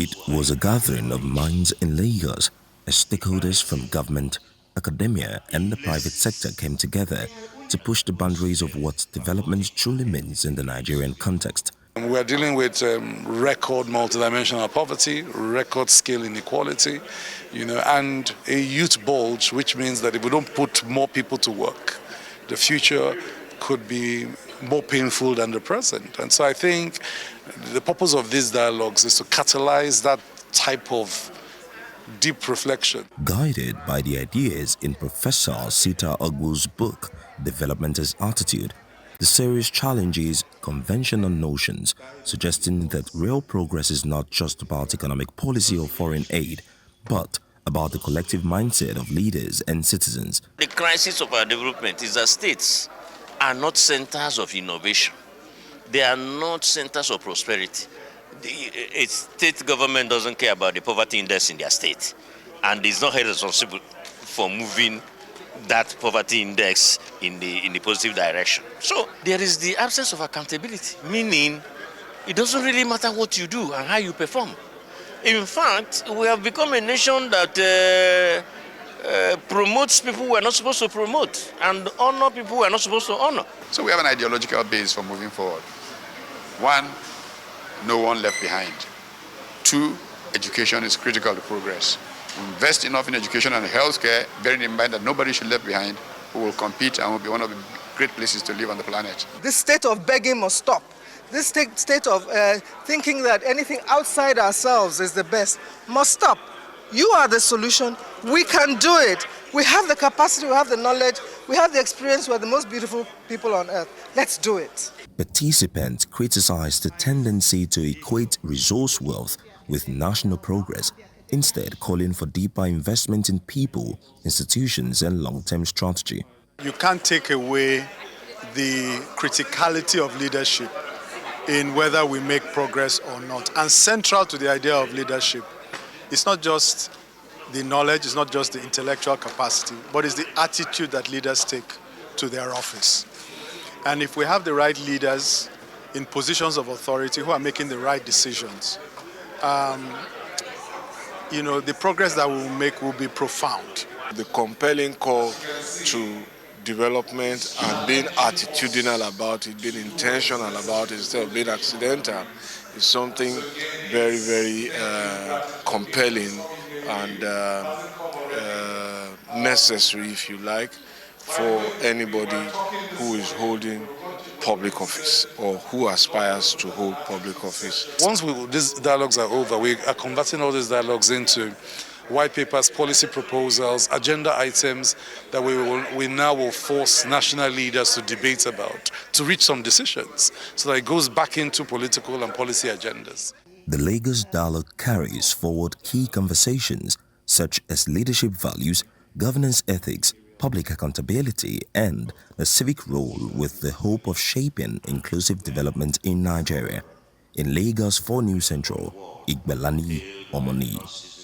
It was a gathering of minds in Lagos as stakeholders from government, academia and the private sector came together to push the boundaries of what development truly means in the Nigerian context. We are dealing with record multidimensional poverty, record scale inequality, and a youth bulge, which means that if we don't put more people to work, the future could be more painful than the present. And so I think the purpose of these dialogues is to catalyze that type of deep reflection. Guided by the ideas in Professor Osita Ogbu's book, Development as Attitude, the series challenges conventional notions, suggesting that real progress is not just about economic policy or foreign aid, but about the collective mindset of leaders and citizens. The crisis of our development is that states are not centers of innovation. They are not centers of prosperity. A state government doesn't care about the poverty index in their state, and is not held responsible for moving that poverty index in the positive direction. So there is the absence of accountability, meaning it doesn't really matter what you do and how you perform. In fact, we have become a nation that promotes people who are not supposed to promote and honor people who are not supposed to honor. So we have an ideological base for moving forward. One, no one left behind. Two, education is critical to progress. Invest enough in education and healthcare, bearing in mind that nobody should be left behind, who will compete and will be one of the great places to live on the planet. This state of begging must stop. This state of thinking that anything outside ourselves is the best must stop. You are the solution. We can do it. We have the capacity, we have the knowledge, we have the experience. We're the most beautiful people on earth. Let's do it. Participants criticized the tendency to equate resource wealth with national progress, instead calling for deeper investment in people, institutions and long-term strategy. You can't take away the criticality of leadership in whether we make progress or not. And central to the idea of leadership, it's not just the knowledge, it's not just the intellectual capacity, but it's the attitude that leaders take to their office. And if we have the right leaders in positions of authority who are making the right decisions, the progress that we will make will be profound. The compelling call to development and being attitudinal about it, being intentional about it instead of being accidental is something very, very compelling and necessary, if you like, for anybody who is holding public office or who aspires to hold public office. Once these dialogues are over, we are converting all these dialogues into white papers, policy proposals, agenda items that we now will force national leaders to debate about, to reach some decisions, so that it goes back into political and policy agendas. The Lagos dialogue carries forward key conversations such as leadership values, governance ethics, public accountability and the civic role, with the hope of shaping inclusive development in Nigeria. In Lagos, for News Central, Igbalaniyi, Omoniyi.